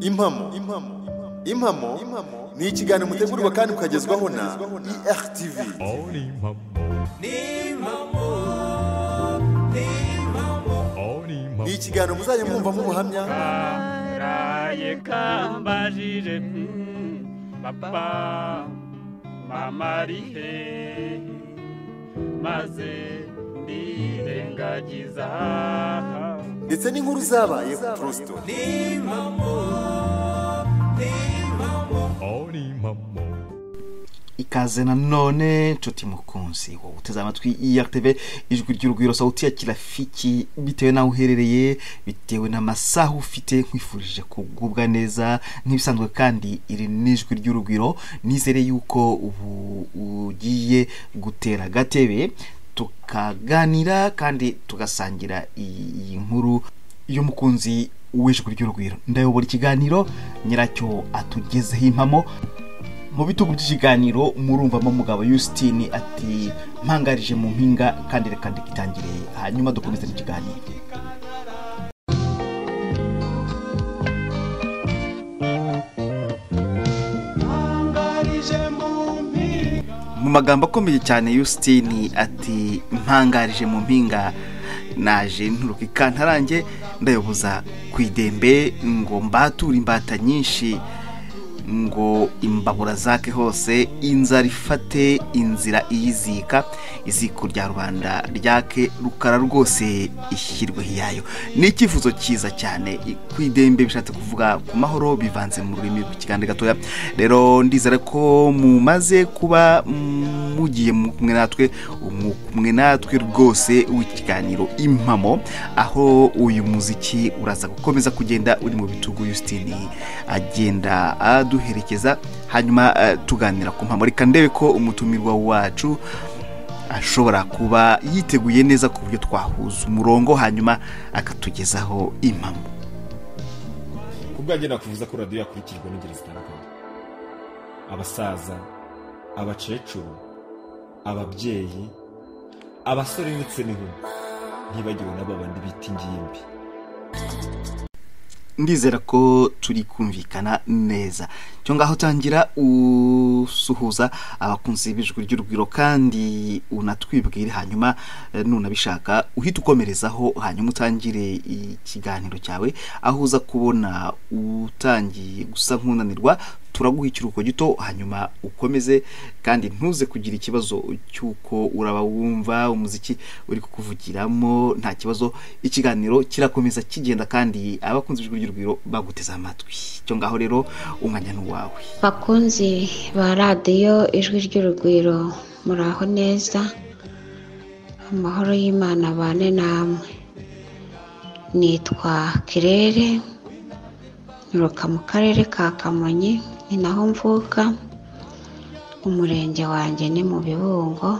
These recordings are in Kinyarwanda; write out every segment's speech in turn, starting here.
Impamo ni ikiganiro mutegurirwa kandi mukagezwaho na ERTV. Ni ikiganiro muzajya mwumva mu buhamya. Kambajije papa mama rihe maze ndirengagiza Ndetse n'inkuru zabaye ku Prosto. Ikaze nanone nshuti mukunzi wowe uteze amatwi ERTV ijwi ry'urugwiro sauti ya kirafiki bitewe naho uherereye bitewe n'amasaha ufite nkwifurije kugubwa neza nk'ibisanzwe kandi iri n'ijwi ry'urugwiro nizere yuko ubu ugiye gutera gatebe tukaganira kandi tugasangira iyi nkuru y'umukunzi w'ijwi ry'urugwiro. Ndayobora ikiganiro nyiracyo atugezeho impamo. Mu bitugu by'ikiganiro murumvamo mugabo Justine ati mpangarije mu mpinga kandi reka ndikitangire hanyuma dukomeze n'ikiganiro. Mu magambo akomeye cyane Justine ati mpangarije mu mpinga naje nturuka ikantarange ndayoboza kwidembe ngo mbatura imbata nyinshi ngo imbabura zake hose inzara ifate inzira iyizika iziko rya rubanda ryake rukara rwose ishyirwe hiyayo. Ni ikifuzo cyiza cyane kwidembe bishatse kuvuga ku mahoro bivanze mu rurimi rw'ikigande gatoya. Rero ndizera ko mumaze kuba mugiye kumwe natwe rwose w'ikiganiro impamo, aho uyu muziki uraza gukomeza kugenda uri mu bitugu Justine agenda duherekeza hanyuma tuganira ku mpamo. Reka ndebe ko umutumirwa wacu ashobora kuba yiteguye neza ku buryo twahuza umurongo hanyuma akatugezaho impamo. Kubwanjye nakuvuza ko radio yakurikijwe n'ingeri zitandukanye: abasaza, abacecuru, ababyeyi, abasore ndetse n'inkumi, ntibagiwe n'abandi biti ingimbi. Ndizera ko turi kumvikana neza. Cyo ngaho tangira usuhuza abakunzi b'ijwi ry'urugwiro kandi unatwibwire hanyuma nunabishaka uhita ukomerezaho hanyuma utangire ikiganiro cyawe aho uza kubona utangiye gusa nkunanirwa turaguha ikiruko gito hanyuma ukomeze kandi ntuze kugira ikibazo cyuko uraba wumva umuziki uri kukuvugiramo. Nta kibazo, ikiganiro kirakomeza kigenda kandi abakunzi b'ijwi ry'urugwiro baguteza amatwi. Cyo ngaho rero umwanya n'uwawe. Bakunzi ba radio ijwi ry'urugwiro muraho neza, amahoro y'Imana bane namwe. Nitwa Kirere nturuka mu karere ka Kamonyi, ni naho mvuka. Umurenge wanjye ni mu Bibungo.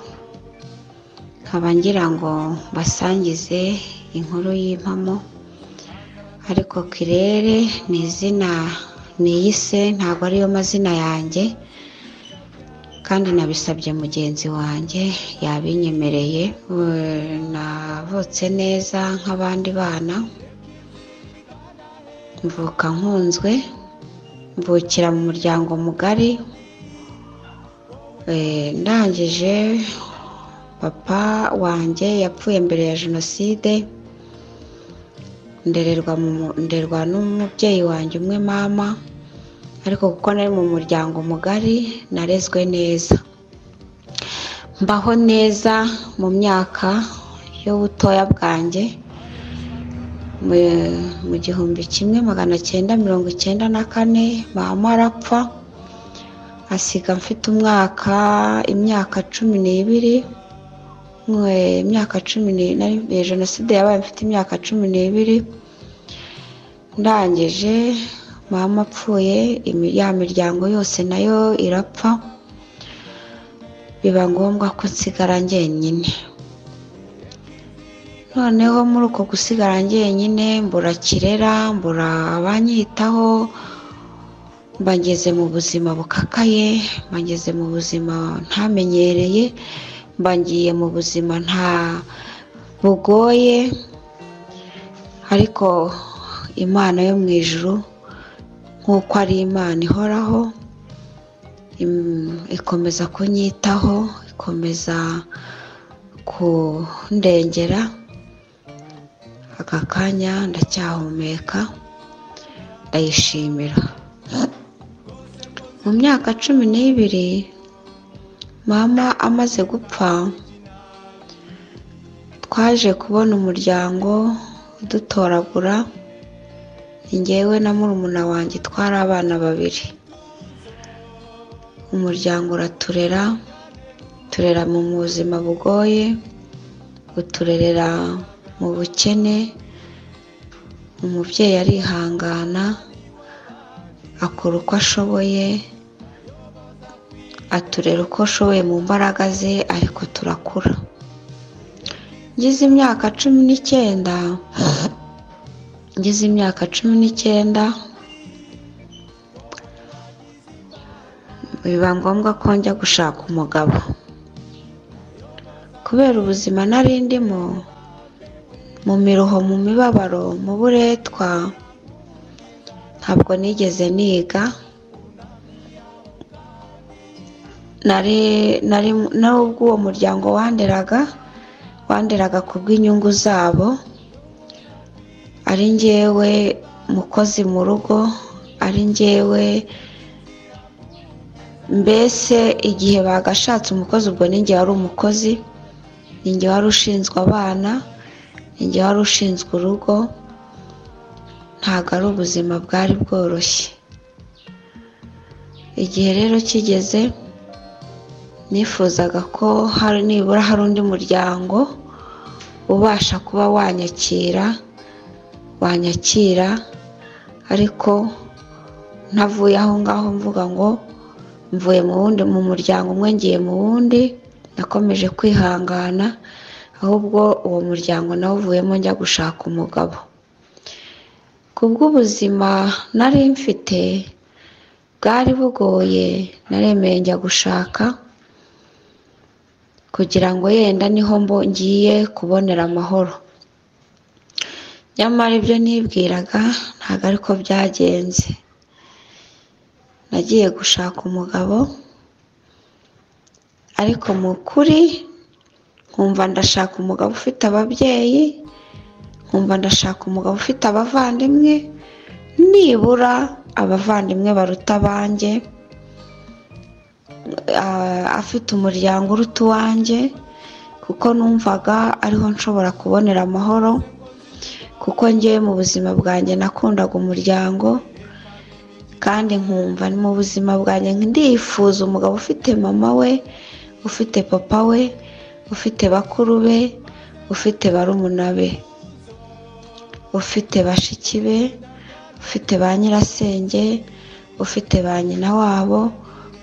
Nkaba ngira ngo basangize inkuru y'impamo, ariko Kirere ni izina niyise, ntabwo ariyo mazina yanjye kandi nabisabye mugenzi wanjye yabinyemereye. Navutse neza nk'abandi bana, mvuka nkunzwe, mvukira mu muryango mugari. Ndangije papa wanjye yapfuye mbere ya Jenoside, nderwa n'umubyeyi wanjye umwe mama, ariko kuko nari mu muryango mugari narezwe neza, mbaho neza mu myaka y'ubutoya bwanjye. Mu 1994 mama arapfa asiga mfite imyaka 12. Jenoside yabaye mfite imyaka 12. Ndangije mama apfuye ya miryango yose nayo irapfa, biba ngombwa ko nsigara njyenyine. Noneho muri uko gusigara njyenyine mbura kirera, mbura abanyitaho, mbageze mu buzima bukakaye, mbageze mu buzima ntamenyereye, mbangiye mu buzima nta bugoye, ariko Imana yo mu ijuru nk'uko ari Imana ihoraho, ikomeza kunyitaho, ikomeza kundengera. Aka kanya ndacyahumeka, ndayishimira. Mu myaka 12 mama amaze gupfa, twaje kubona umuryango udutoragura, njyewe na murumuna wanjye twari abana 2. Umuryango uraturera, turera mu buzima bugoye, uturerera mu bukene. Umubyeyi arihangana, akora uko ashoboye, aturera uko ashoboye mu mbaraga ze, ariko turakura. Ngize imyaka 19 biba ngombwa ko njya gushaka umugabo. Kubera ubuzima nari ndimo, mu miruho, mu mibabaro, mu buretwa, ntabwo nigeze niga. Nubwo uwo muryango wanderaga ku bw'inyungu zabo, ari njyewe mukozi mu rugo, ari njyewe mbese igihe bagashatse umukozi, ubwo ninjye wari umukozi, ninjye wari ushinzwe abana, ninjye wari ushinzwe urugo. Ntabwo ari ubuzima bwari bworoshye. Igihe rero kigeze, nifuzaga ko nibura hari undi muryango ubasha kuba wanyakira, ariko ntavuye aho ngaho mvuga ngo mvuye mu muryango umwe ngiye mu wundi. Nakomeje kwihangana, ahubwo uwo muryango nawo uvuyemo njya gushaka umugabo. Kubw'ubuzima nari mfite bwari bugoye, naremeye njya gushaka kugira ngo yenda niho ngiye kubonera amahoro. Nyamara ibyo nibwiraga ntabwo ariko byagenze. Nagiye gushaka umugabo, ariko mu kuri nkumva ndashaka umugabo ufite ababyeyi, nkumva ndashaka umugabo ufite abavandimwe, nibura abavandimwe baruta abanjye, afite umuryango uruta uwanjye, kuko numvaga ariho nshobora kubonera amahoro. Kuko njyewe mu buzima bwanjye nakundaga umuryango, kandi nkumva ni mu buzima bwanjye ndifuza umugabo ufite mama we, ufite papa we, ufite bakuru be, ufite barumuna be, ufite bashiki be, ufite ba nyirasenge, ufite ba nyina wabo.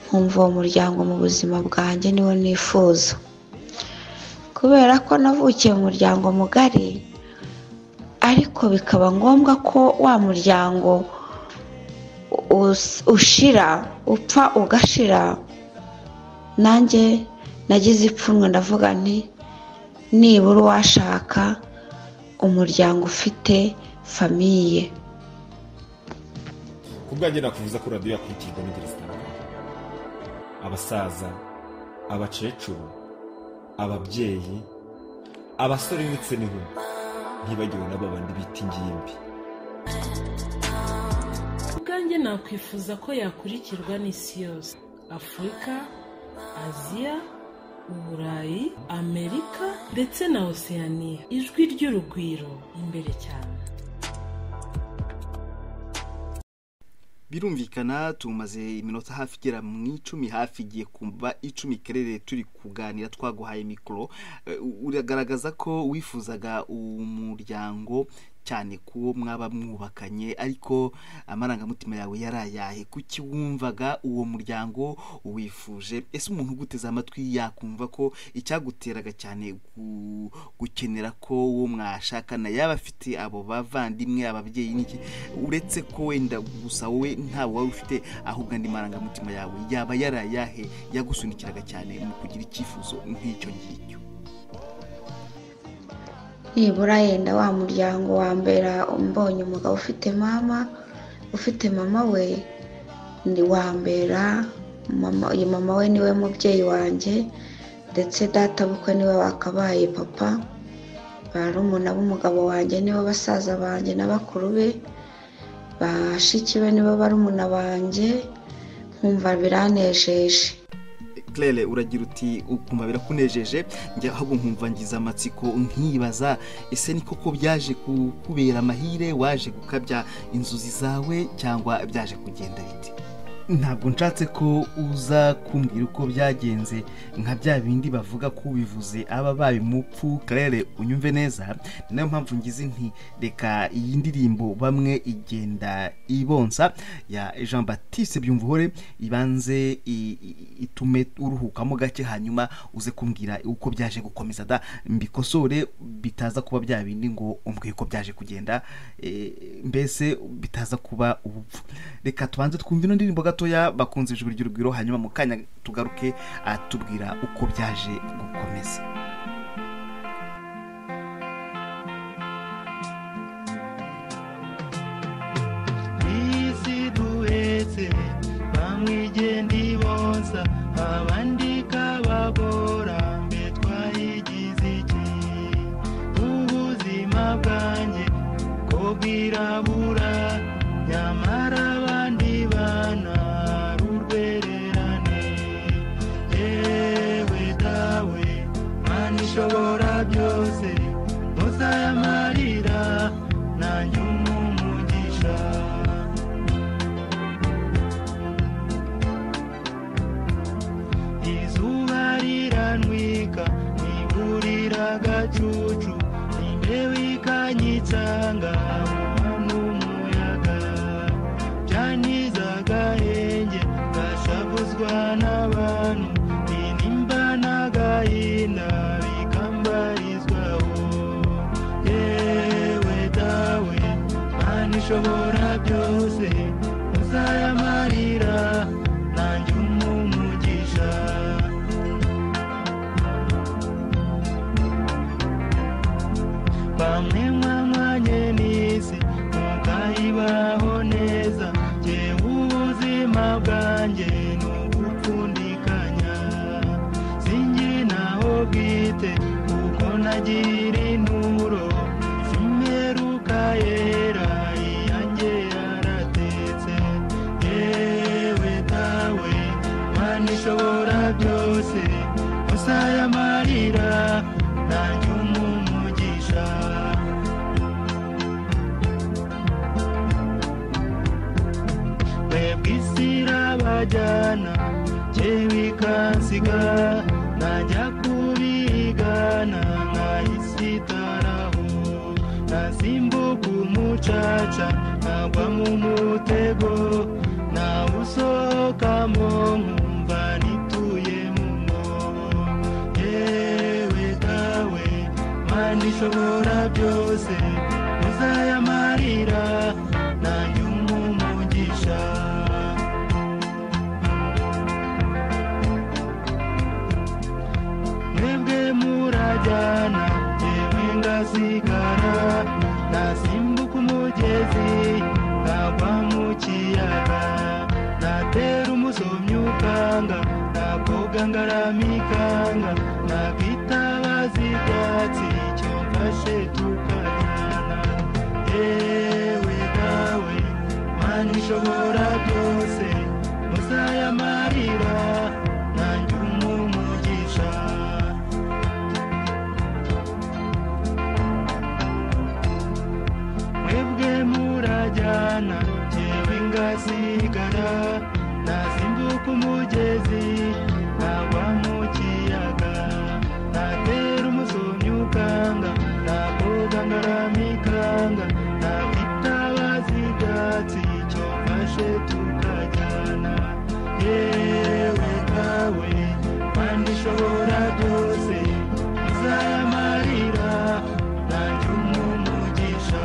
Nkumva uwo muryango mu buzima bwanjye niwo nifuza. Kubera ko navukiye mu muryango mugari, ariko bikaba ngombwa ko wa muryango upfa ugashira, nanjye nagize ipfunwe, ndavuga nti nibura uwashaka umuryango ufite famiye. Kubwanjye nakuvuza ko radiyo yakurikirwa n'ingeri zitandukanye: abasaza, abakecuru, ababyeyi, abasore ndetse n'inkumi, ntibagiwe n'abandi bita ingimbi. Ubwanjye nakwifuza ko yakurikirwa n'isi yose: Afurika, Aziya, Uburayi, Amerika ndetse na Oceania. Ijwi ry'urugwiro imbere cyane. Birumvikana tumaze iminota hafi igera mu 10, hafi igiye kumva 10 kerere turi kuganira, twaguhaye mikoro. Uragaragaza ko wifuzaga umuryango cyane kuwo mwaba mwubakanye, ariko amarangamutima yawe yarayahe? Kuki wumvaga uwo muryango wifuje? Ese umuntu uguteze amatwi yakumva ko icyaguteraga cyane gukenera ko uwo mwashakana yaba afite abo bavandimwe, ababyeyi n'iki, uretse ko wenda gusa wowe ntawe wari ufite, ahubwo andi marangamutima yawe yaba yarayahe yagusunikiraga cyane mu kugira icyifuzo nk'icyo ngicyo? Nibura yenda wa muryango wa mbere umbonye umugabo ufite mama, ufite mama we ni wambera uyu mama we niwe mubyeyi wanjye, ndetse data bukwe niwe wakabaye papa, barumuna b'umugabo wanjye nibo basaza banjye n'abakuru be, bashiki be nibo barumuna banjye, nkumva biranejeje. Claire, uragira uti ukumva birakunejeje, njye ahubwo nkumva ngize amatsiko nkibaza ese ni koko byaje kubera amahire, waje gukabya inzuzi zawe cyangwa byaje kugenda bite? Ntabwo nshatse ko uza kumbwira uko byagenze nka bya bindi bavuga ko ubivuze aba baye mupfu. Claire, unyumve neza, nayo mpamvu ngize nti reka iyi ndirimbo bamwe igenda ibonsa ya Jean Baptiste Byumvuhore ibanze itume uruhukamo gake, hanyuma uze kumbwira uko byaje gukomeza da mbikosore, bitaza kuba bya bindi ngo umbwiye uko byaje kugenda, mbese bitaza kuba ubupfu. Reka tubanze twumve ino ndirimbo gatoya bakunze ijwi ry'urugwiro, hanyuma mu kanya tugaruke atubwira uko byaje gukomeza. Isi duhetse bamwigenda ibonsa, abandi kabagora, mbe twayigize iki? Ubuzima bwanjye ko bwirabura, nyamara abandi bana rurwererane. Yewe dawe Mana ishobora byose, muzayamarira nanjye umugisha. Izuba riranwika niburira agacucu, imbeho ikanyitsanga n'umuyaga, byaniza agahenge gashavuzwa n'abantu, intimba n'agahinda bikambarizwaho. Yewe dawe Mana ishobora byose, muzayamarira nanjye umugisha. Bamwe mwamwanye n'isi mukayibaho neza, jyewe ubuzima bwanjye n'ugupfundikanya, sinjye naho bwite kuko nagira inturo, simperuka yera iyanjye yaratetse. Yewe dawe Mana ishobora byose, muzayamarira nanjye umugisha. Mwebwe isi irabajyana, jyewe ikansiga, najya kubigana nkayisitaraho, nasimbuka umucaca nkagwa mu mutego, nawusohokamo nkumva nituye mu mwobo. Yewe dawe Mana ishobora byose, muzayamarira nanjye umugisha. Mwebwe murajyana, jyewe ngasigara, nasimbuka umugezi nkagwa mu kiyaga, natera umusomyi ukanga, nakoga ngaramikanga, nakitabaza ibyatsi icyo mfashe tukajyana. Yewe dawe Mana ishobora byose, muzayamarira nanjye umugisha. Mwebwe murajyana, jyewe ngasigara, nasimbuka umugezi nkagwa mu kiyaga, natera umusomyi ukanga, nakoga ngaramikanga, nakitabaza ibyatsi icyo mfashe tukajyana. Yewe dawe Mana ishobora byose, muzayamarira nanjye umugisha.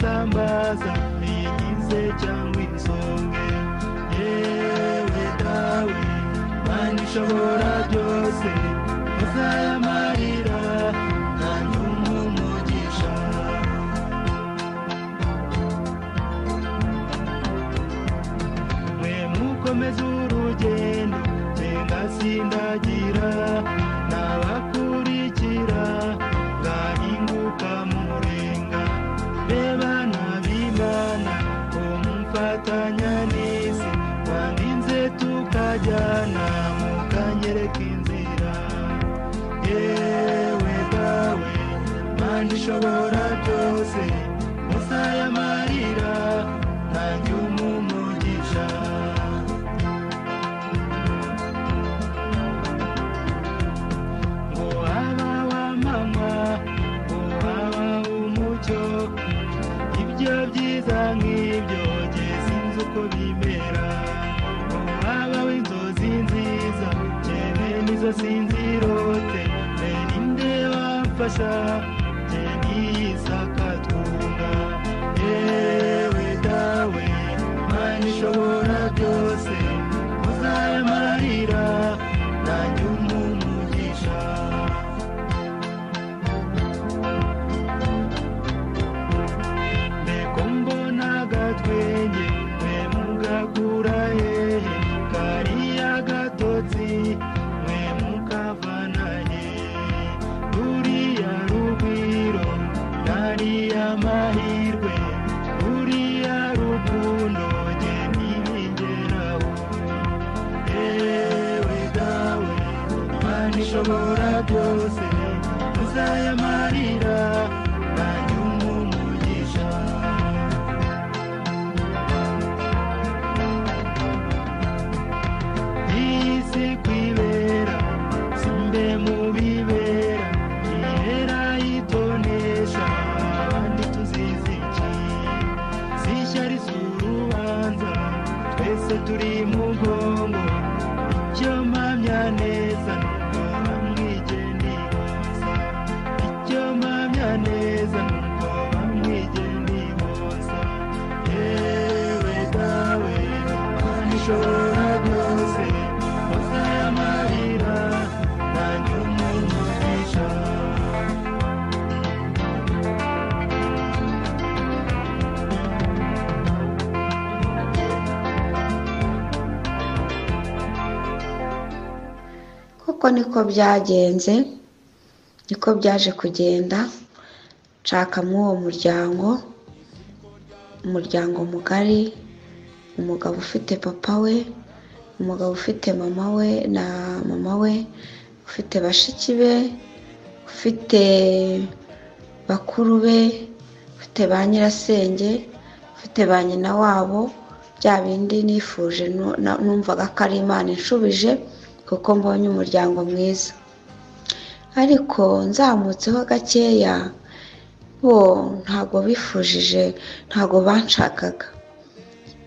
isambaza inyize cyangwa insonge yewe dawe Mana ishobora byose uzayamarira nanjye umugisha mwe mukomeze urugendo ngenga sindagira nabakurikira ngahinguka murenga bebana b'Imana ko mumfatanya n'isi wandinze tukajyana mukanyereka inzira yewe dawe Mana ishobora byose uzayamarira nanjye umugisha ngo haba wamanywa ngo haba umucyo ibyo byiza nk'ibyo jye sinzi uko bimera ngo haba inzozi nziza jyewe nizo sinzirote mbe ninde wamfasha jye niyisakatunga yewe dawe Mana ishobora byose uzayamarira nanjye umugisha mbeko mbona agatwenge mwe mugakura hehe kariya gatotsi mwe mukavana hehe ruriya rugwiro nariya mahirwe ruriya rukundo jye ntibingeraho yewe dawe Mana ishobora byose uzayamarira nanjye umugisha isi kwibera simbe mu bibera ihera yitonesha abandi tuzizi iki zishyari z'urubanza twese turi mu bwongo icyo mpamya neza nuko bamwigeni boza icyo mpamya neza nuko bamwigeni boza yewe dawe Mana ishobora byose uzayamarira nanjye umugisha koko niko byagenze niko byaje kugenda nshaka mw'uwo umuryango mugari umugabo ufite papa we umugabo ufite mama we na mama we ufite bashiki be ufite bakuru be ufite ba nyirasenge ufite ba nyina wabo bya bindi nifuje numvaga ko ari Imana inshubije kuko mbonye umuryango mwiza ariko nzamutseho gakeya bo ntago bifujije ntago banshakaga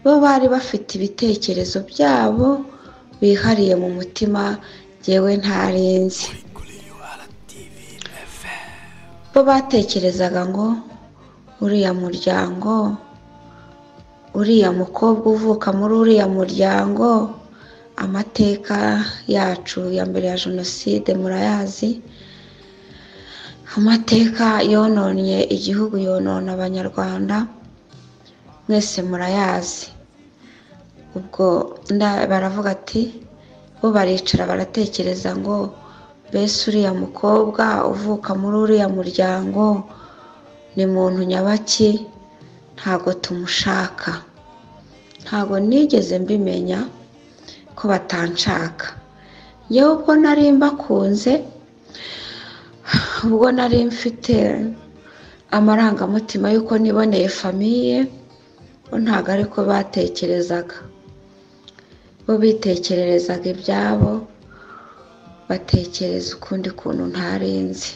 bo bari bafite ibitekerezo byabo bihariye mu mutima yewe ntarenze bo batekerezaga ngo uriya muryango uriya mukobwa uvuka muri uriya muryango amateka yacu ya mbere ya jenoside murayazi amateka yononye igihugu yonona abanyarwanda mwese murayazi ubwo baravuga ati bo baricara baratekereza ngo bese uriya mukobwa uvuka muri uriya muryango ni muntu nyabaki ntago tumushaka ntago nigeze mbimenya ko batanshaka yewe ubwo nari mbakunze ubwo nari mfite amarangamutima y'uko niboneye famiye bo ntago ariko batekerezaga bo bitekererezaga ibyabo batekereza ukundi kuntu ntarenze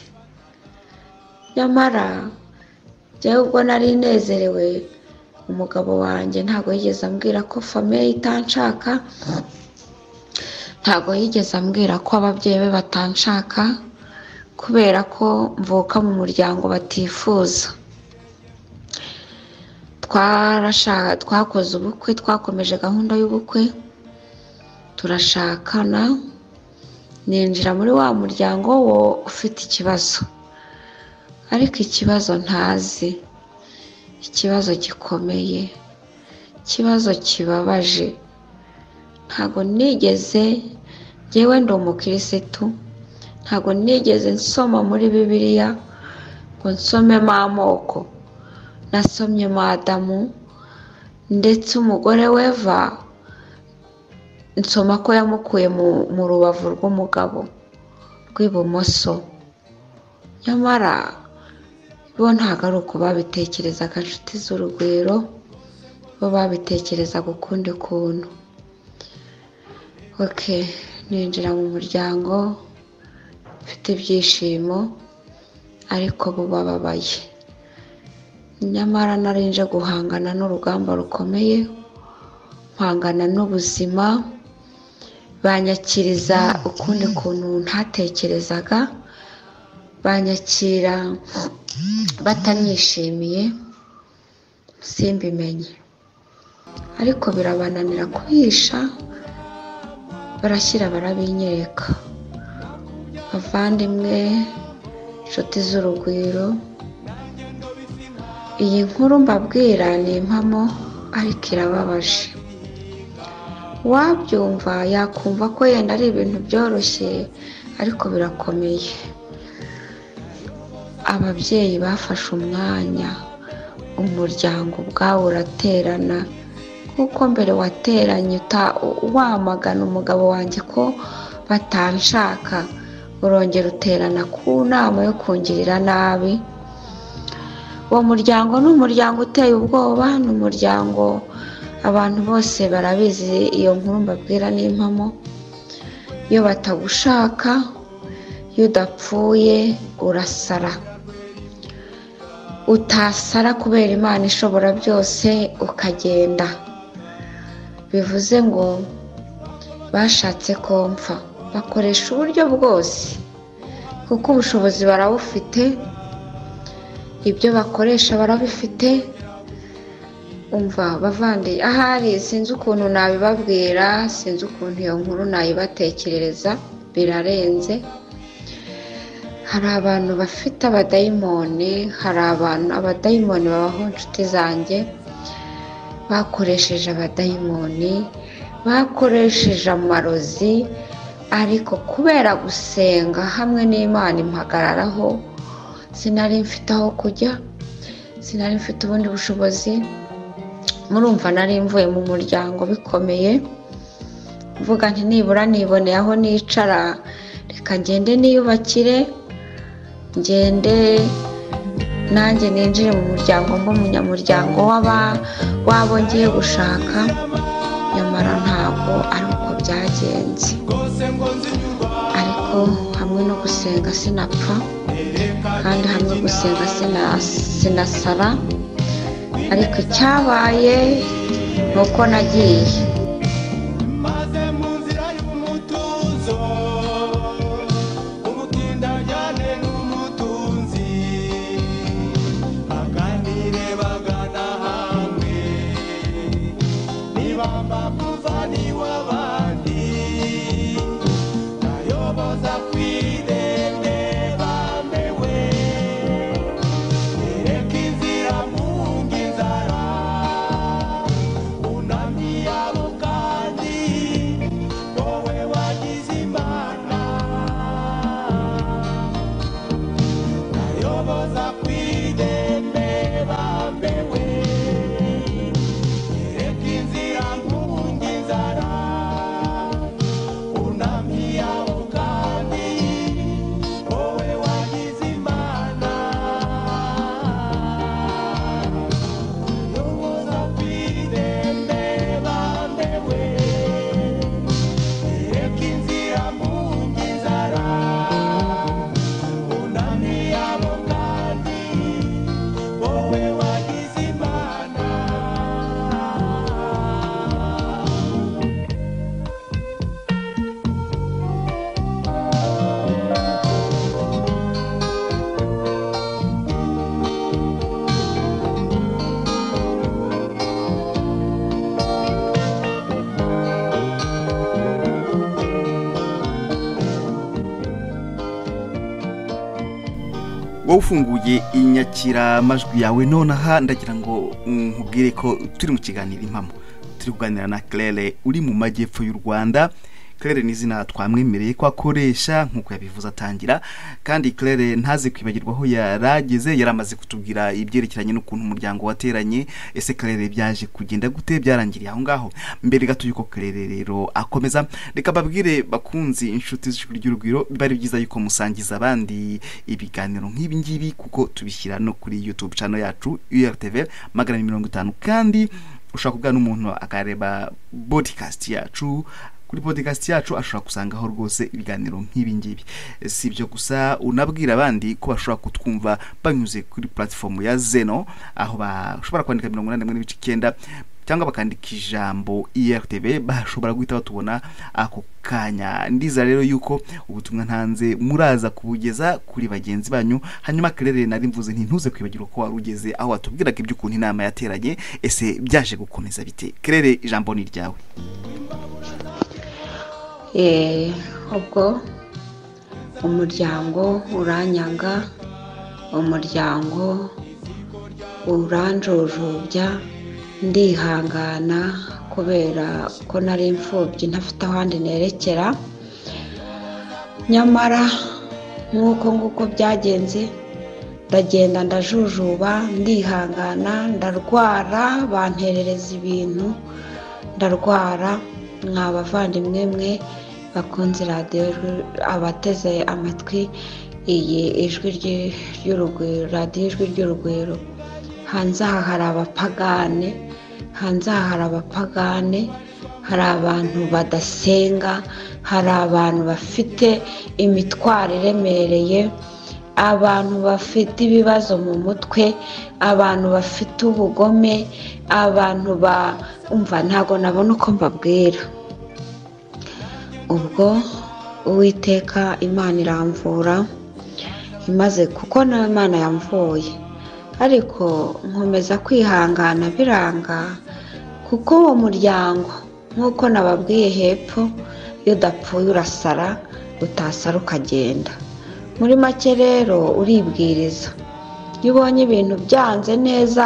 nyamara yewe ubwo nari nezerewe umugabo wanjye ntago yigeze ambwira ko famiye itanshaka ntago yigeze ambwira ko ababyeyi be batanshaka kubera ko mvuka mu muryango batifuza twakoze ubukwe, twakomeje gahunda y'ubukwe turashakana, ninjira muri wa muryango wo ufite ikibazo, ariko ikibazo ntazi, ikibazo gikomeye, ikibazo kibabaje. Ntago nigeze, njyewe ndi umukirisitu, ntago nigeze nsoma muri Bibiliya ngo nsomemo amoko. Nasomyemo Adamu ndetse umugore w'Eva nsoma ko yamukuye mu rubavu rw'umugabo rw'ibumoso. Nyamara bo ntago ari uko babitekerezaga, inshuti z'urugwiro, bo babitekerezaga ukundi kuntu. Ninjira mu muryango mfite ibyishimo, ariko bo bababaye. Nyamara narinje guhangana n'urugamba rukomeye, mpangana n'ubuzima, banyakiriza ukundi kuntu ntatekerezaga, banyakira batanyishimiye, simbimenye. Ariko birabananira kuhisha, barashyira barabinyereka. Bavandimwe, inshuti z'urugwiro, iyi nkuru mbabwira ni impamo, ariko irababaje. Wabyumva yakumva ko yenda ari ibintu byoroshye, ariko birakomeye. Ababyeyi bafashe umwanya, umuryango ubwawo uraterana, kuko mbere wateranye wamagana umugabo wanjye ko batanshaka, urongera uterana ku nama yo kungirira nabi. Uwo muryango ni umuryango uteye ubwoba, ni umuryango abantu bose barabizi. Iyo nkuru mbabwira ni impamo. Iyo batagushaka, iyo udapfuye urasara. Utasara kubera Imana ishobora byose, ukagenda. Bivuze ngo bashatse ko mpfa, bakoresha uburyo bwose, kuko ubushobozi barawufite, ibyo bakoresha barabifite. Umva bavandi, ahari sinzi ukuntu nabibabwira, sinzi ukuntu iyo nkuru nayibatekerereza, birarenze. Hari abantu bafite abadayimoni, hari abadayimoni babaho, inshuti zanjye, bakoresheje abadayimoni, bakoresheje amarozi, ariko kubera gusenga hamwe n'Imana impagararaho, sinari mfite aho kujya, sinari mfite ubundi bushobozi. Murumva nari mvuye mu muryango bikomeye, mvuga nti nibura niboneye aho nicara, reka ngende niyubakire, ngende nanjye ninjire mu muryango, mba umunyamuryango wabo ngiye gushaka. Nyamara ntabwo ari uko byagenze, ariko hamwe no gusenga sinapfa, kandi hamwe gusenga sinasara. Ariko icyabaye ni uko nagiye. Unami yabo wowe ufunguye inyakiramajwi yawe nonaha ndagira ngo nkubwire ko turi mu kiganiro impamo, turi kuganira na Claire uri mu majyepfo y'u Rwanda. Claire ni izina twamwemereye ko akoresha nk'uko yabivuze atangira, kandi Claire ntaze kwibagirwa aho yarageze. Yaramaze kutubwira ibyerekeranye n'ukuntu umuryango wateranye. Ese Claire byaje kugenda gute, byarangiriye aho ngaho? Mbere gato yuko Claire rero akomeza, reka babwire bakunzi inshuti z'ijwi ry'urugwiro, bari byiza yuko musangiza abandi ibiganiro nk'ibi ngibi, kuko tubishyira no kuri YouTube channel yacu URTV 150, kandi ushaka kubwana n'umuntu akareba podcast yacu. Kuri podcast yacu ashobora kusangaho rwose ibiganiro nk'ibi ngibi. Si ibyo gusa, unabwira abandi ko bashobora kutwumva banyuze kuri platform ya Zeno, aho bashobora kwandika 84.9 cyangwa bakandika ijambo IRTV, bashobora guhita batubona ako kanya. Ndiza rero yuko ubutumwa ntanze muraza kubugeza kuri bagenzi banyu. Hanyuma Claire nari mvuze nti ntuze kwibagirwa ko warugeze aho watubwiraga iby'ukuntu inama yateranye. Ese byaje gukomeza bite? Claire, ijambo ni ryawe. Ubwo umuryango uranyanga, umuryango uranjojobya, ndihangana kubera ko nari imfubyi ntafite ahandi nerekera. Nyamara nk'uko byagenze, ndagenda ndajujuba, ndihangana, ndarwara, banterereza ibintu, ndarwara. Mwabavandimwe mwe bakunze radio, abateze amatwi iyi ijwi ry'urugwiro, radio ijwi ry'urugwiro, hanze aha hari abapagane, hanze aha hari abapagane, hari abantu badasenga, hari abantu bafite imitwaro iremereye, abantu bafite ibibazo mu mutwe, abantu bafite ubugome, abantu umva ntago nabona uko mbabwira. Ubwo Uwiteka Imana iramvura, imaze kuko na Imana yamvuye, ariko nkomeza kwihangana biranga, kuko uwo muryango nk'uko nababwiye hepfo, iyo udapfuye urasara, utasara ukagenda. Muri make rero uribwiriza. Iyo ubonye ibintu byanze neza,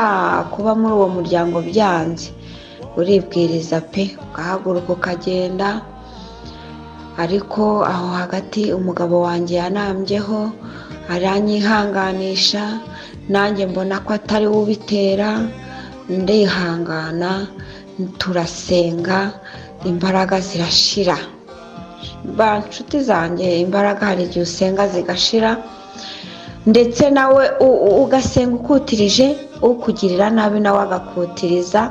kuba muri uwo muryango byanze, uribwiriza pe, ugahaguruka ukagenda. Ariko aho hagati umugabo wanjye yanambyeho, aranyihanganisha, nanjye mbona ko atari ubitera, ndihangana, turasenga, imbaraga zirashira. Nshuti zanjye, imbaraga hari igihe usenga zigashira, ndetse nawe ugasenga ukutirije, ukugirira nabi nawe agakutiriza,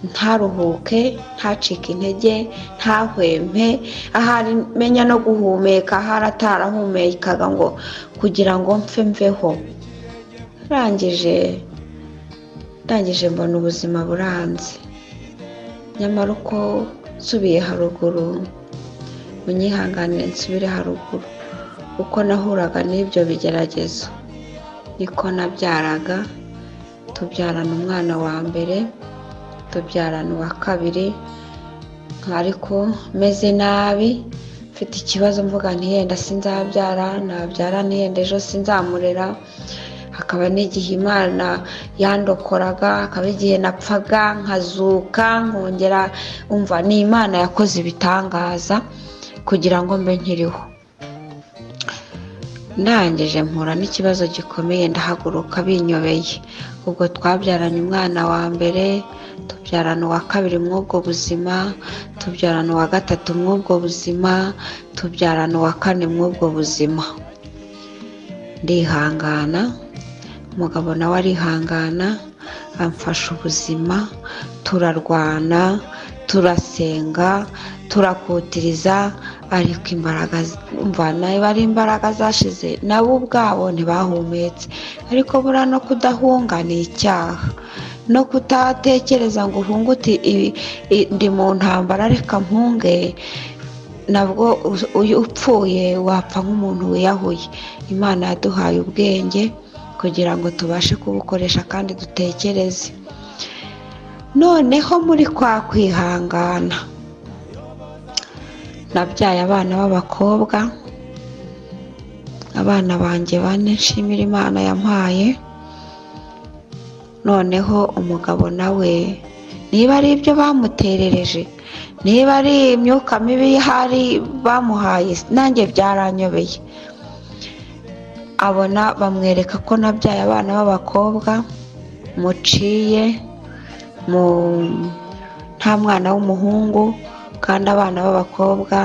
ntaruhuke, ntacike intege, ntahwempe. Ahari menya no guhumeka, ahari atarahumekaga ngo kugira ngo mpfe mveho. Ndangije mbona ubuzima buranze. Nyamara uko nsubiye haruguru, munyihanganire nsubire haruguru, uko nahuraga n'ibyo bigeragezo niko nabyaraga. Tubyarana umwana wa mbere, tubyarana uwa kabiri, ariko meze nabi, mfite ikibazo mvuga nti yenda sinzabyara, nabyara ntiyenda ejo sinzamurera. Hakaba n'igihe Imana yandokoraga, hakaba igihe napfaga nkazuka nkongera. Umva ni Imana yakoze ibitangaza kugira ngo mbe nkiriho. Ndangije mpura n'ikibazo gikomeye, ndahaguruka binyobeye. Ubwo twabyaranye umwana wa mbere, tubyarana uwa kabiri mw'ubwo buzima, tubyarana uwa gatatu mw'ubwo buzima, tubyarana uwa kane mw'ubwo buzima. Ndihangana, umugabo nawe arihangana, amfasha ubuzima, turarwana, turasenga, turakutiriza. Ariko imbaraga nawe ari imbaraga zashize, nabo ubwabo ntibahumetse. Ariko buriya no kudahunga ni icyaha, no kutatekereza ngo uhunguti ndi mu ntambara reka mpunge, nabwo upfuye wapfa nk'umuntu wiyahuye. Imana yaduhaye ubwenge kugira ngo tubashe kubukoresha kandi dutekereze. Noneho muri kwa kwihangana, nabyaye abana b'abakobwa, abana banjye bane nshimira Imana yampaye. Noneho umugabo nawe niba ari ibyo bamuterereje, niba ari imyuka mibi hari bamuhaye, nanjye byaranyobeye. Abona bamwereka ko nabyaye abana b'abakobwa muciye nta mwana w'umuhungu, kandi abana b'abakobwa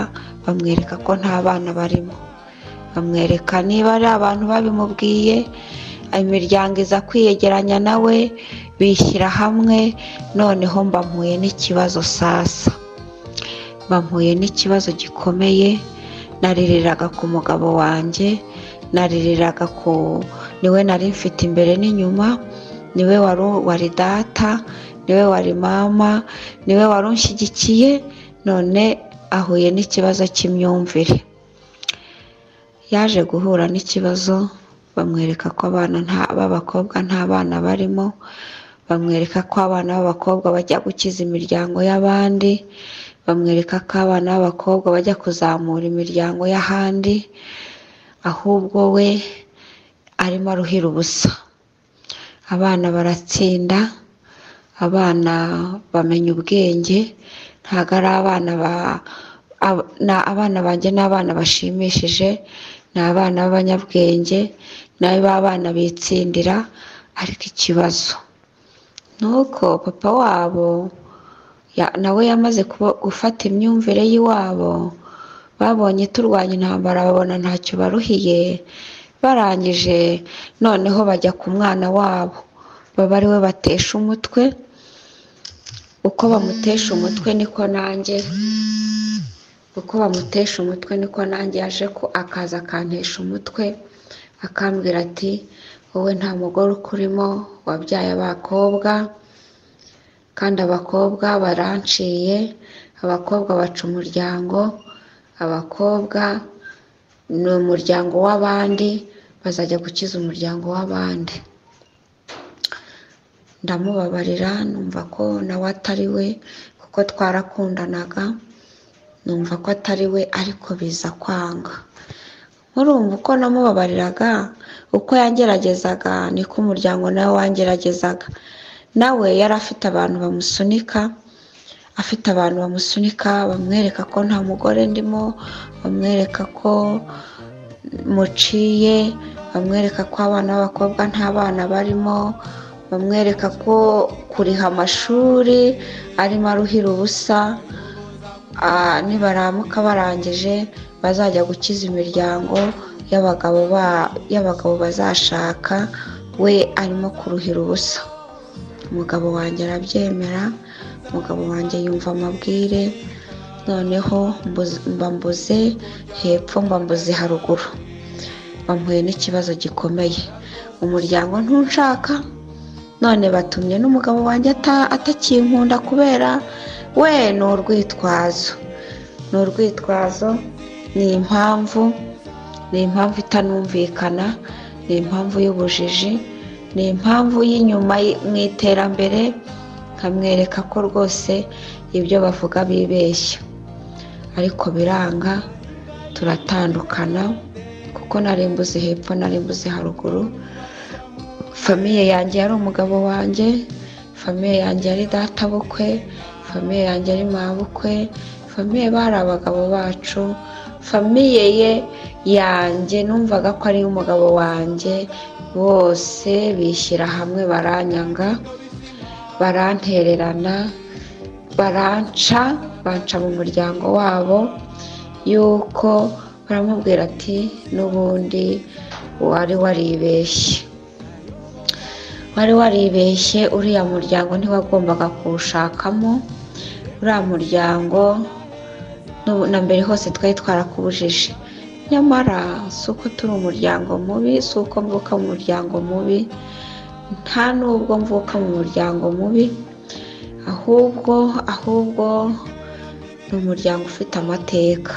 bamwereka ko nta bana barimo. Bamwereka niba ari abantu babimubwiye, imiryango iza kwiyegeranya nawe, bishyira hamwe. Noneho mbamuye n'ikibazo sasa, mbamuye n'ikibazo gikomeye. Naririraga ku mugabo wanjye, naririraga niwe nari mfite imbere n'inyuma, niwe wari data, niwe wari mama, niwe wari unshyigikiye. None ahuye n'ikibazo cy'imyumvire, yaje guhura n'ikibazo. Bamwereka ko abana b'abakobwa nta bana barimo, bamwereka ko abana b'abakobwa bajya gukiza imiryango y'abandi, bamwereka ko abana b'abakobwa bajya kuzamura imiryango y'ahandi, ahubwo we arimo aruhira ubusa. Abana baratsinda, abana bamenya ubwenge, ntabwo ari abana banjye ni abana bashimishije, ni abana b'abanyabwenge, n'abo abana bitsindira. Ariko ikibazo ni uko papa wabo nawe yamaze gufata imyumvire y'iwabo. Babonye turwanya intambara, babona ntacyo baruhiye, barangije noneho bajya ku mwana wabo, baba ari we batesha umutwe. Uko bamutesha umutwe niko nanjye yaje ko akaza akantesha umutwe, akambwira ati wowe nta mugore ukurimo, wabyaye abakobwa, kandi abakobwa baranciye, abakobwa baca umuryango, abakobwa ni umuryango w'abandi, bazajya gukiza umuryango w'abandi. Ndamubabarira, numva ko nawe atari we, kuko twarakundanaga, numva ko atari we, ariko biza kwanga. Murumva uko namubabariraga, uko yangeragezaga niko umuryango nawe wangeragezaga. Nawe yari afite abantu bamusunika, bamwereka ko nta mugore ndimo, bamwereka ko muciye, bamwereka ko abana b'abakobwa nta bana barimo, bamwereka ko kuriha amashuri arimo aruhira ubusa. Nibaramuka barangije bazajya gukiza imiryango y'abagabo bazashaka, we arimo kuruhira ubusa. Umugabo wanjye arabyemera, umugabo wanjye yumva amabwire. Noneho mbambuze hepfo, mbambuze haruguru, bamuhuye n'ikibazo gikomeye. Umuryango ntunshaka, none batumye n'umugabo wanjye atakinkunda, kubera we ni urwitwazo, ni impamvu itanumvikana, ni impamvu y'ubujiji, ni impamvu y'inyuma mu iterambere. Nkamwereka ko rwose ibyo bavuga bibeshya, ariko biranga, turatandukana, kuko narimbuze hepfo, narimbuze haruguru. Famiye yanjye yari umugabo wanjye, famiye yanjye yari data bukwe, famiye yanjye yari mabukwe, famiye bari abagabo bacu. Famiye yanjye numvaga ko ari umugabo wanjye, bose bishyira hamwe baranyanga, barantererana, banca mu muryango wabo, yuko baramubwira ati n'ubundi wari waribeshye, uriya muryango ntiwagombaga kuwushakamo. Uriya muryango na mbere hose twari twarakubujije, nyamara si uko turi umuryango mubi, si uko mvuka mu muryango mubi, nta nubwo mvuka mu muryango mubi, ahubwo ni umuryango ufite amateka.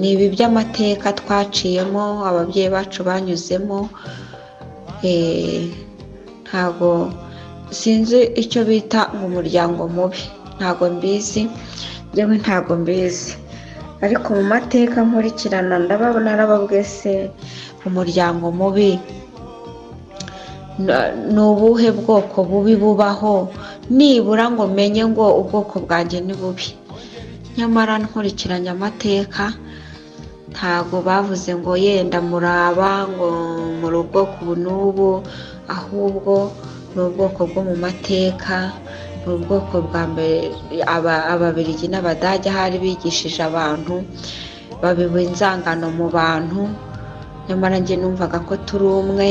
Ni ibi by'amateka twaciyemo, ababyeyi bacu banyuzemo. Ntago sinzi icyo bita mu muryango mubi, ntago mbizi, ntago mbizi, ariko mu mateka nkurikirana ndababona narababwiye se umuryango mubi ni ubuhe bwoko bubi bubaho nibura ngo menye ngo ubwoko bwanjye ni bubi. Nyamara nkurikiranye amateka ntago bavuze ngo yenda muraba ngo muri ubwoko ubu n'ubu, ahubwo ni ubwoko bwo mu mateka, ni ubwoko bwa mbere ababiligi n'abadage hari bigishije abantu babiba inzangano mu bantu. Nyamara njye numvaga ko turi umwe,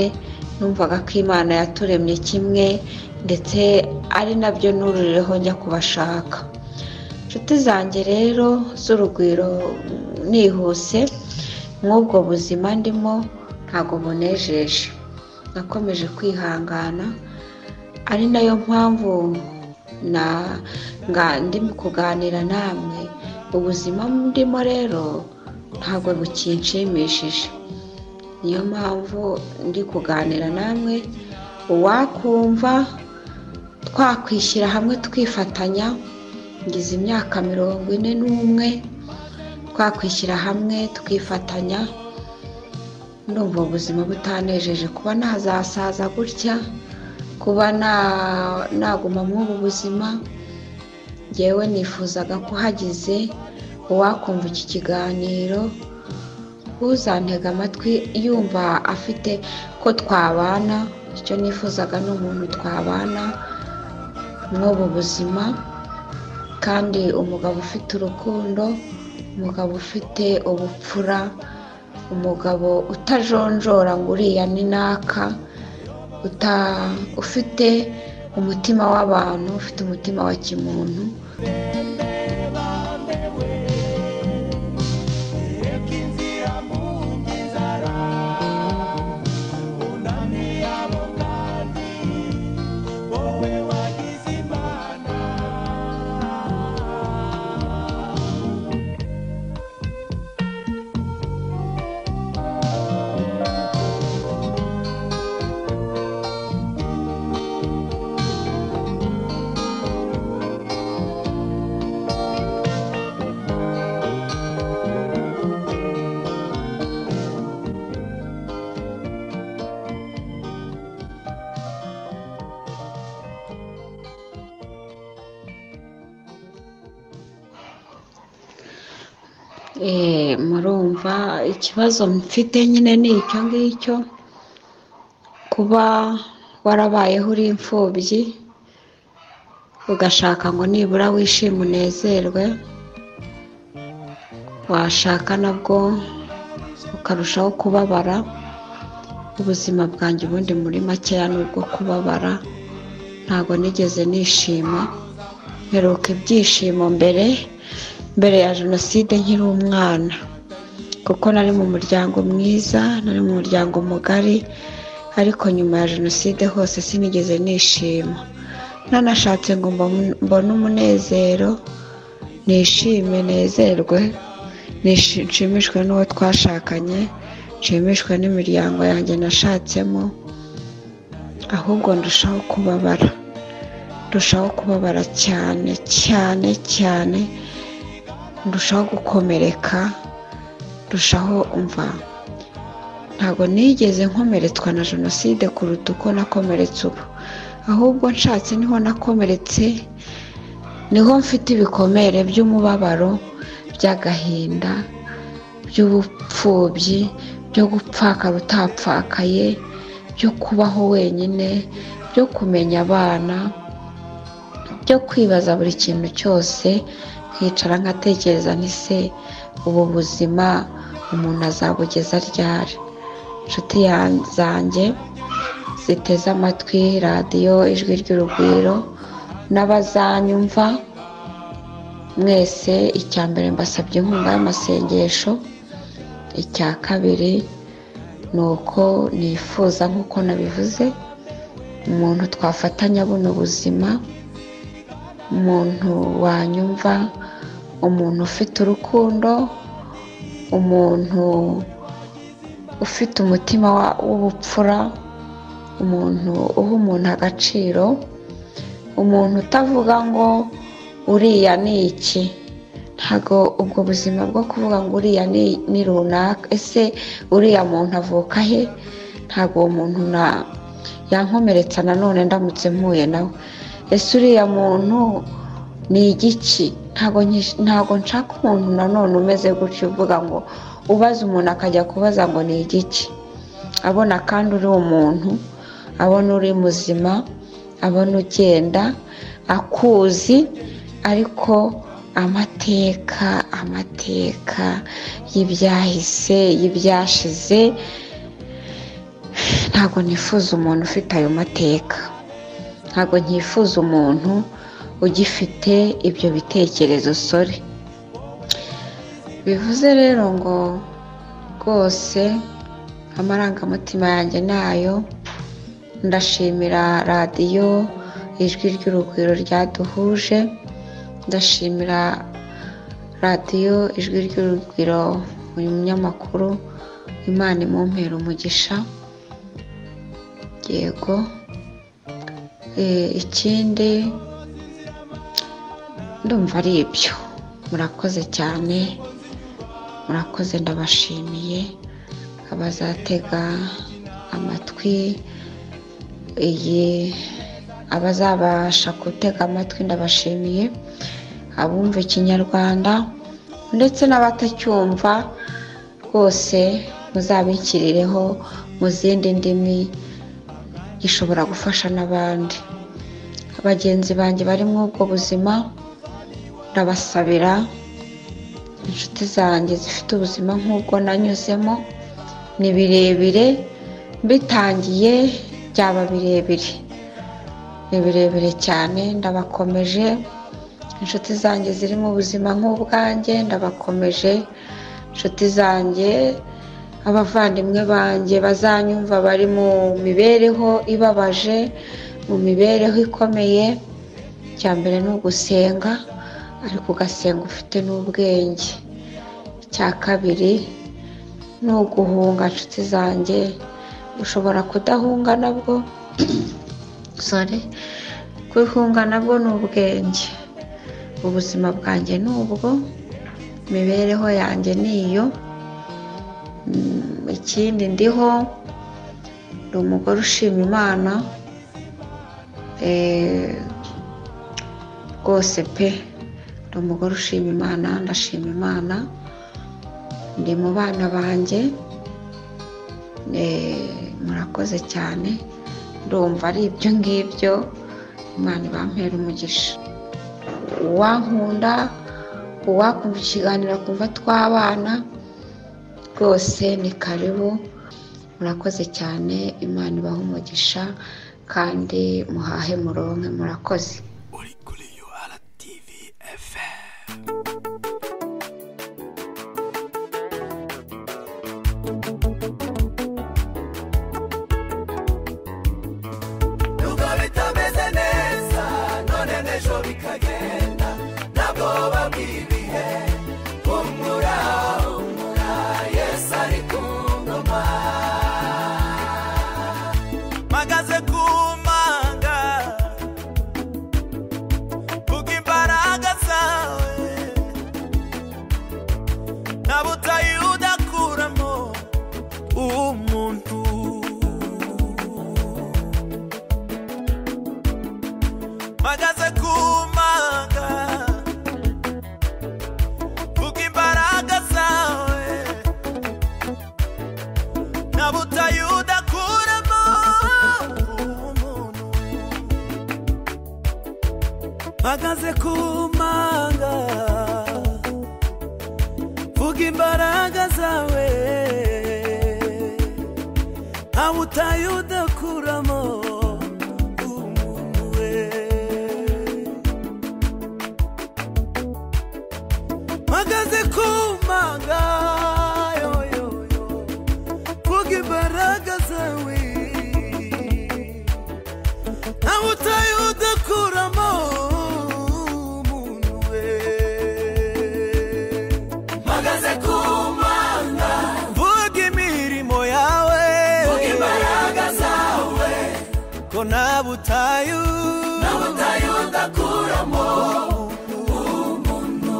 numvaga ko Imana yaturemye kimwe, ndetse ari nabyo nururireho njya kubashaka. Inshuti zanjye rero z'urugwiro, nihuse mw'ubwo buzima ndimo ntago bunejeje, nakomeje kwihangana, ari nayo mpamvu ndimo kuganira namwe. Ubuzima ndimo rero ntabwo bukinshimishije, niyo mpamvu ndi kuganira namwe. Uwakumva twakwishyira hamwe twifatanya, ngize imyaka 41, twakwishyira hamwe tukifatanya, ndumva ubuzima butanejeje kuba nazasaza gutya, kuba naguma muri buzima. Ngewe nifuzaga ko hagize uwakumva iki kiganiro, uzantega amatwi yumva afite ko twabana. Icyo nifuzaga ni umuntu twabana n'ubu buzima, kandi umugabo ufite urukundo, umugabo ufite ubupfura, umugabo utajonjora ngo uriya ni naka, ufite umutima w'abantu, ufite umutima wa kimuntu. Murumva ikibazo mfite nyine ni icyo ngicyo, kuba warabayeho uri imfubyi ugashaka ngo nibura wishime unezerwe, washaka nabwo ukarushaho kubabara. Ubuzima bwanjye ubundi muri makeya ni ubwo kubabara, ntabwo nigeze nishima. Mperuka ibyishimo mbere ya Jenoside nkiri umwana, kuko nari mu muryango mwiza, nari mu muryango mugari, ariko nyuma ya Jenoside hose sinigeze nishima. Nanashatse ngo mbone umunezero, nishime nezerwe, nshimishwe n'uwo twashakanye, nshimishwe n'imiryango yanjye nashatsemo, ahubwo ndushaho kubabara cyane cyane cyane, ndushaho gukomereka, ndushaho umva. Ntabwo nigeze nkomeretswa na Jenoside kuruta uko nakomeretse ubu, ahubwo nshatse niho nakomeretse, niho mfite ibikomere by'umubabaro, by'agahinda, by'ubupfubyi, byo gupfakara utapfakaye, byo kubaho wenyine, byo kumenya abana, byo kwibaza buri kintu cyose, nkicara nkatekereza nti se ubu buzima umuntu azabugeza ryari? Inshuti zanjye ziteze amatwi radiyo Ijwi ry'Urugwiro n'abazanyumva mwese, icya mbere mbasabye inkunga y'amasengesho. Icya kabiri ni uko nifuza nk'uko nabivuze, umuntu twafatanya buno buzima, umuntu wanyumva, umuntu ufite urukundo, umuntu ufite umutima w'ubupfura, umuntu uha umuntu agaciro, umuntu utavuga ngo uriya ni iki, ntago ubwo buzima bwo kuvuga ngo uriya ni runaka, ese uriya muntu avuka he, ntago uwo muntu yankomeretsa nanone ndamutse mpuye nawe, ese uriya muntu ni igiki. Ntago nshaka umuntu nanone umeze gutyo uvuga ngo ubaza umuntu akajya kubaza ngo ni igiki, abona kandi uri umuntu, abona uri muzima, abona ugenda akuzi, ariko amateka y'ibyahise y'ibyashize, ntago nifuza umuntu ufite ayo mateka, ntago nkifuza umuntu ugifite ibyo bitekerezo sore. Bivuze rero ngo rwose amarangamutima yanjye nayo. Ndashimira radiyo Ijwi ry'Urugwiro ryaduhuje, ndashimira radiyo Ijwi ry'Urugwiro, uyu munyamakuru, Imana imumpera umugisha. Yego, ikindi ndumva ari ibyo. Murakoze cyane, murakoze, ndabashimiye. Abazatega amatwi abazabasha gutega amatwi ndabashimiye, abumva ikinyarwanda ndetse n'abatacyumva rwose muzabikirireho mu zindi ndimi, gishobora gufasha n'abandi. Abagenzi banjye bari muri ubwo buzima ndabasabira, inshuti zanjye zifite ubuzima nk'ubwo nanyuzemo, ni birebire, mbitangiye byaba birebire, ni birebire cyane. Ndabakomeje, inshuti zanjye ziri mu buzima nk'ubwanjye ndabakomeje, inshuti zanjye, abavandimwe banjye bazanyumva bari mu mibereho ibabaje, mu mibereho ikomeye. Icya mbere ni ugusenga, ariko ugasenga ufite n'ubwenge. Icya kabiri ni uguhunga, inshuti zanjye, ushobora kudahunga nabwo kwihunga nabwo ni ubwenge. Ubuzima bwanjye ni ubwo, imibereho yanjye ni iyo. Ikindi ndiho, ndi umugore ushima Imana rwose pe, ndi umugore ushima Imana, ndashima Imana. Ndi mu bana banjye, murakoze cyane. Ndumva ari ibyo ngibyo, Imana ibampera umugisha. Uwankunda, uwakumva ikiganiro akumva twabana, rwose ni karibu. Murakoze cyane, Imana ibahe umugisha kandi muhahe muronke. Murakoze. Uri kuri URTV FM. Nubwo bitameze neza none n'ejo bikagenda, ntabwo babwibihe. Humura humura, Yesu ari ku ngoma. Mpagaze ku manga, vuga imbaraga zawe, nta butayu udakuramo umuntu. Mpagaze ku manga, vuga imbaraga zawe, nta butayu udakuramo umuntu. Mpagaze ku manga, vuga imbaraga zawe, nta butayu udakuramo umuntu we. Mpagaze ku manga, yo yo yo, vuga imbaraga zawe, nta butayu udakuramo umuntu we. Mpagaze ku manga, vuga imirimo yawe, vuga imbaraga zawe, ko nta butayu udakuramo umuntu.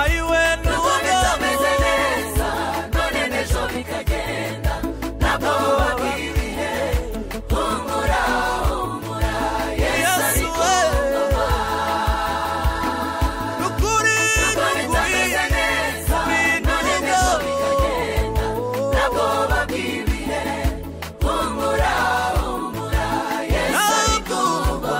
ayiwe nubwo bitameze neza none n'ejo bikagenda ntabwo wabibihe humura humura Yesu ari ku ngoma nukuri nubwo bitameze neza none n'ejo bikagenda ntabwo wabibihe humura humura Yesu ari ku ngoma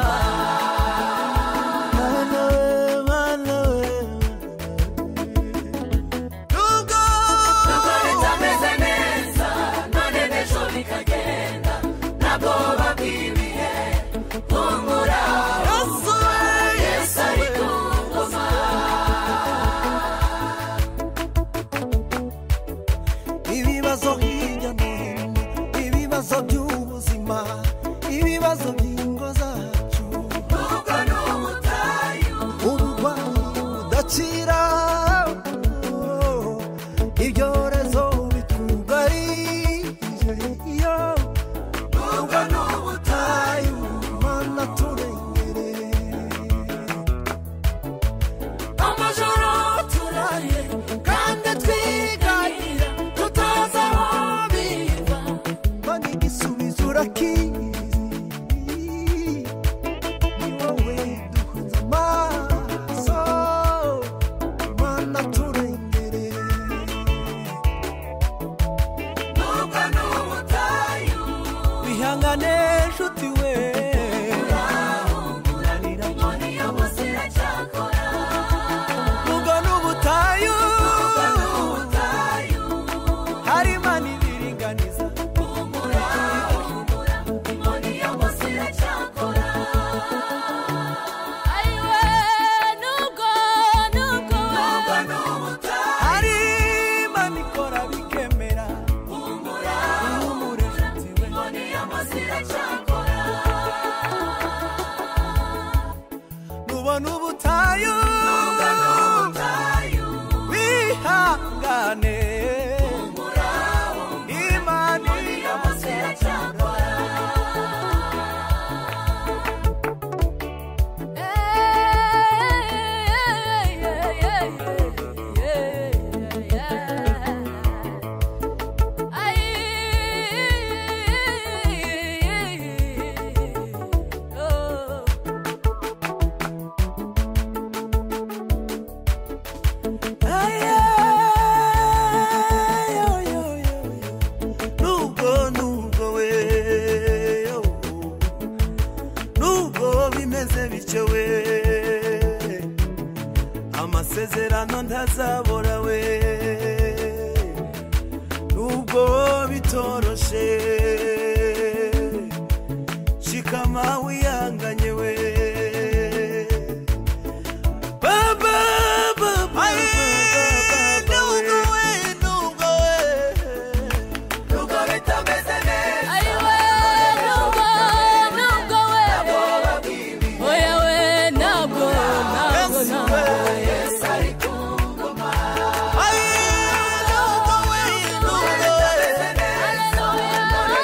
nubwo bitameze neza none n'ejo bikagenda ntabwo wabibihe humura Yesu ari ku ngoma ibibazo hirya no hino ibibazo by'ubuzima ibibazo by'ingo zacu nubwo n'ubutayu uburwayi budakira ibyorezo bitwugarije iyo nubwo n'ubutayu mana turengere amajoro turaye kandi twiganira tutazi aho biva mana igisubizo urakizi ni wowe duhanze amaso mana turengere nubwo n'ubutayu wihangane nshuti we inkoni y'umunsi iracyakora nubwo n'ubutayu n'ubutayu hari imana ibiringaniza humura humura inkoni y'umunsi iracyakora ayiwe nubwo n'ubutayu hari imana ikora bikemera humura humure nshuti we inkoni y'umunsi iracyakora nubona ubutayu nubwo n'ubutayu wihangane humura imana y'umunsi iracyakora nubwo we nubwo bimeze bityo we amasezerano ntazabora we nubwo bitoroshe shikama wihanganye we baba baba nubwo we nubwo bitameze neza ayiwe nubwo we ntabwo wabibihe oya we ntabwo Yesu ari ku ngoma nubwo we bitameze neza none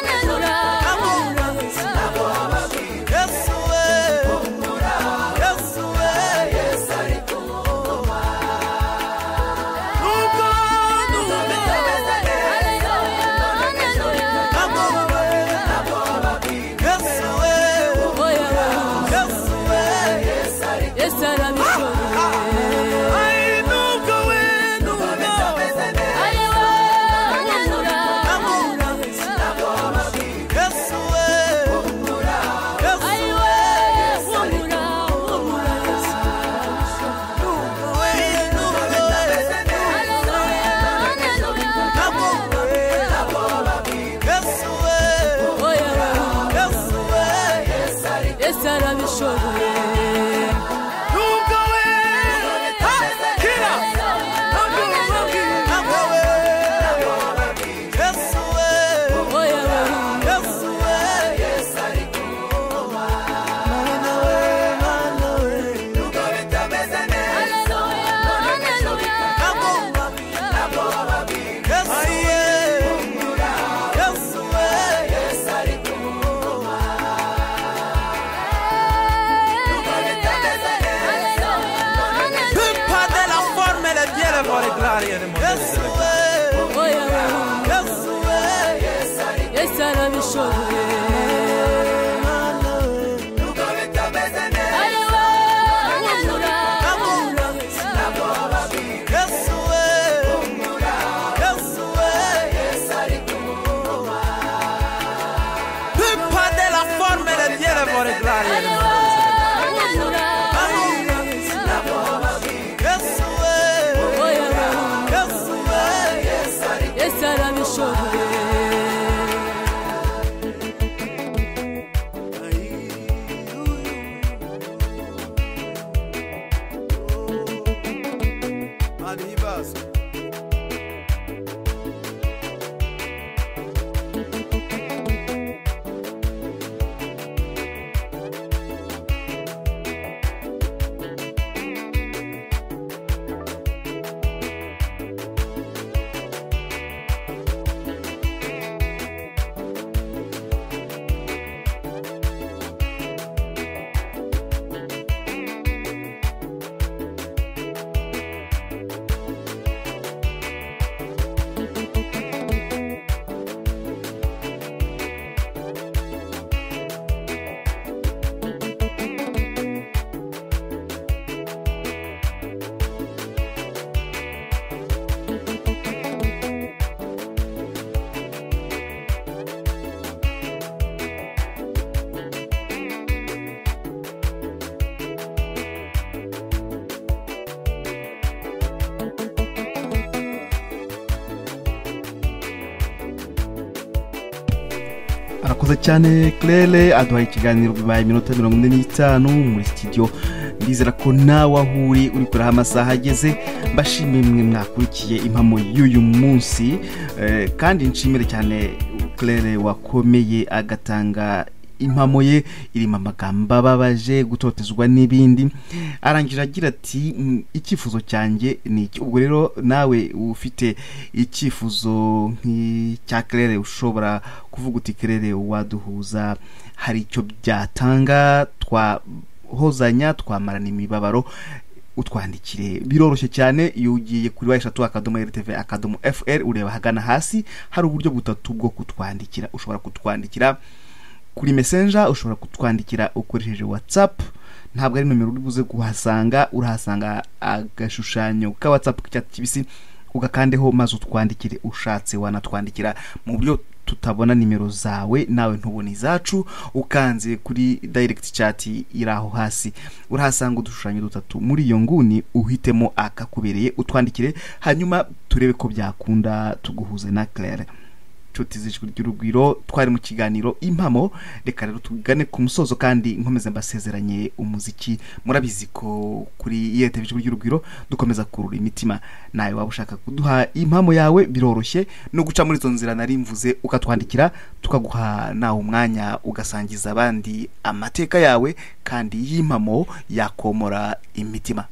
n'ejo bikagenda ntabwo wabibihe Yesu we gloria de mondo. oya Yesu arabishoboye nubwo bitameze neza Yesu arabishoboye arakoze cyane Claire aduhaye ikiganiro bibaye iminota 45 muri studio. Ndizera ko nawe ahuri uri kuri amasaha ageze. Mbashimiye mwe mwakurikiye impamo y'uyu munsi kandi nshimire cyane Claire wakomeye agatanga impamo ye irimo amagambo ababaje gutotezwa n'ibindi. Arangira agira ati icyifuzo cyanjye ni iki. Ubwo rero nawe ufite icyifuzo nk'icya Claire ushobora kuvuga uti Claire waduhuza hari icyo byatanga twahozanya twamarana imibabaro utwandikire. Biroroshye cyane iyo ugiye kuri wa3.rtv.fr ureba hagana hasi hari uburyo butatu bwo kutwandikira. Ushobora kutwandikira kuri Messenger, ushobora kutwandikira ukoresheje WhatsApp. Ntabwo ari numero uri buze kuhasanga, urahasanga agashushanyo ka WhatsApp k'icyatsi kibisi ugakandeho maze utwandikire. Ushatse wanatwandikira mu buryo tutabona nimero zawe nawe ntubone izacu, ukanze kuri direct chat iraho hasi urahasanga udushushanyo dutatu. Muri iyo nguni uhitemo akakubereye utwandikire, hanyuma turebe ko byakunda tuguhuze na Claire. Nshuti z'ijwi ry'urugwiro, twari mu kiganiro impamo. Reka rero tugane ku musozo kandi nkomeza mbasezeranye umuziki. Murabizi ko kuri IRTV ijwi ry'urugwiro dukomeza kurura imitima. Nawe waba ushaka kuduha impamo yawe biroroshye no guca muri izo nzira nari mvuze ukatwandikira, tukaguha nawe umwanya ugasangiza abandi amateka yawe kandi y'impamo yakomora imitima.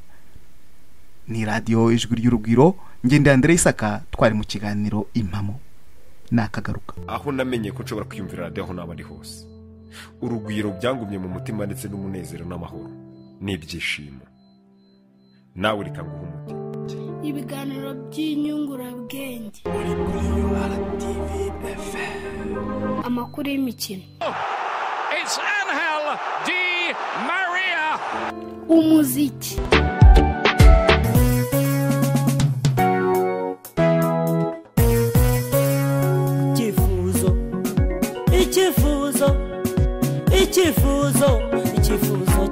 Ni radio ijwi ry'urugwiro, ngende Andre Isaka, twari mu kiganiro impamo. Nakagaruka aho namenye ko nshobora kwiyumvira radio aho naba ari hose. Urugwiro byangumye mu mutima ndetse n'umunezero n'amahoro n'ibyishimo. Nawe reka nguhe umutima. Ibiganiro by'inyungurabwenge amakuru y'imikino. It's Angel Di Maria. Umuziki. Icyifuzo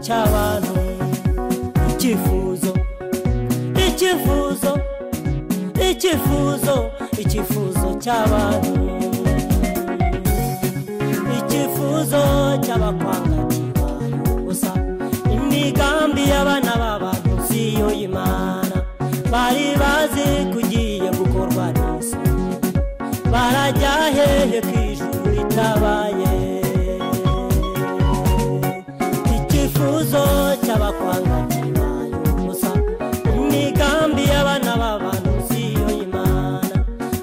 cy'abantu, icyifuzo cy'abantu, icyifuzo cy'abakwangatiba gusa. Imigambi y'abana b'abantu siyo y'Imana, bari bazi kugiye gukorwa n'isi. Barajya hehe kw'ijuru ritabaye? Icyifuzo cy'abakwangatiba gusa. Imigambi y'abana b'abantu siyo y'Imana,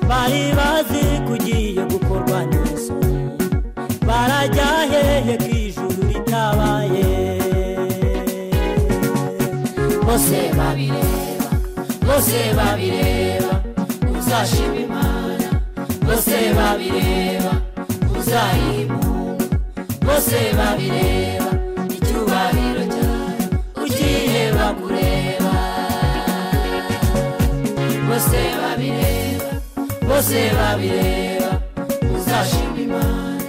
bari bazi kugiye gukorwa n'isi. Barajya hehe kw'ijuru ritabaye? Bose babireba bose babireba uzashima Imana bose babireba uzayibunga bose babireba icyubahiro cyawe ugiye bakureba bose babireba uzashima Imana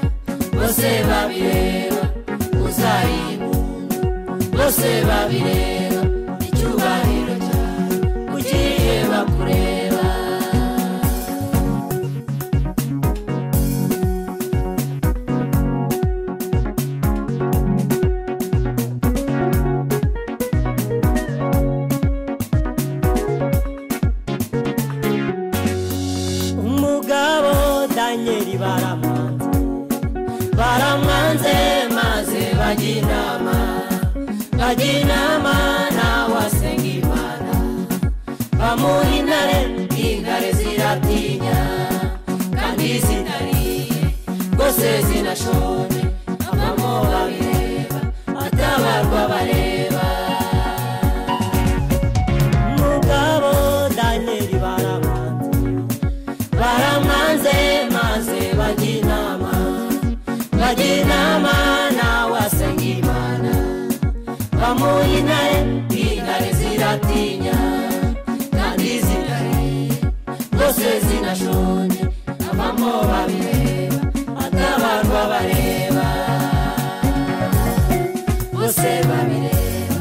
bose babireba uzayibunga bose babireba icyubahiro cyawe ugiye bakureba umugabo Daniel baramwanze maze bajya inama nawe asenga Imana bamuha intare ziratinya kandi zinariye rwose zinashonje abamo babireba atabarwa bareba umugabo Daniel baramwanze maze bajya inama nawe asenga Imana bamuha intare ziratinya kandi zinariye rwose zinashonje abamo babireba atabarwa bareba bose babireba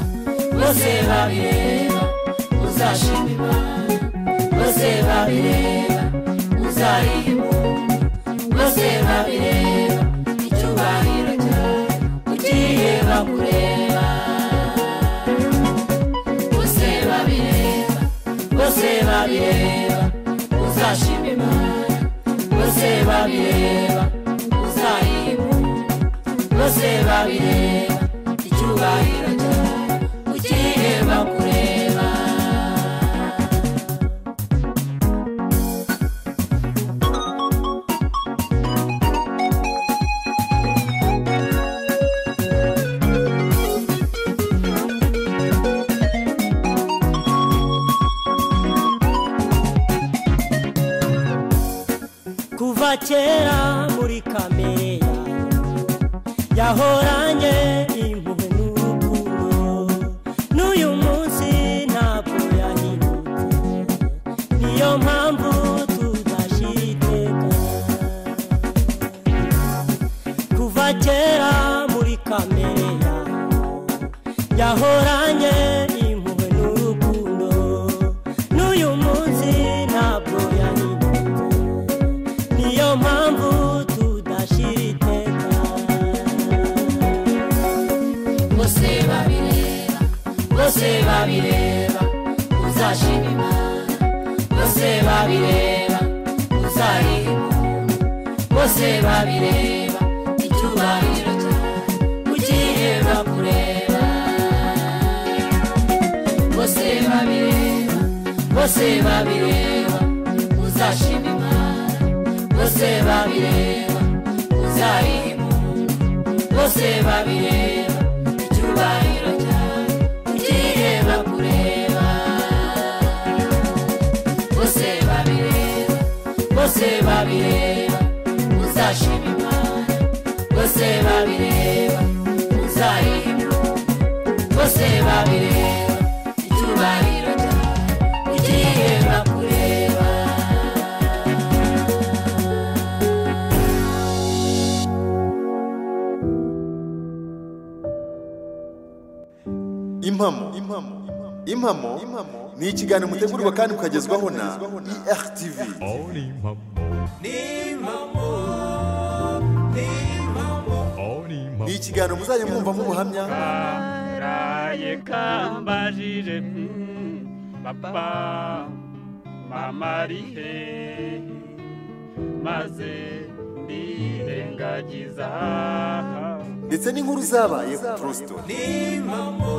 uzashima Imana bose babireba uzayibunga bose babireba icyubahiro cyawe ugiye bakureba bose babireba uzashima Imana bose babireba uzayibunga bose babireba icyubahiro cyawe ugiye bakureba kuva kera muri kamere yahoranye impuhwe n'urukundo n'uyu munsi ntabwo yahindutse niyo mpamvu tudashira iteka kuva kera muri kamere yahoranye impuhwe n'urukundo n'uyu munsi ntabwo yahindutse niyo mpamvu tudashira iteka bose babireba uzashima Imana bose babireba uzayibunga bose babireba icyubahiro cyawe ugiye bakureba bose babireba uzashima Imana bose babireba uzayibunga bose babireba icyubahiro cyawe ugiye bakureba bose babireba uzashima Imana bose babireba uzayibunga bose babireba icyubahiro cyawe ugiye bakureba impamo ni ikiganiro mutegurirwa kandi mukagezwaho na ERTV. Ni ikiganiro muzajya mwumvamo ubuhamya kambajije papa mama rihe maze ndirengagiza ndetse n'inkuru zabaye ku Prosto. Ni mamo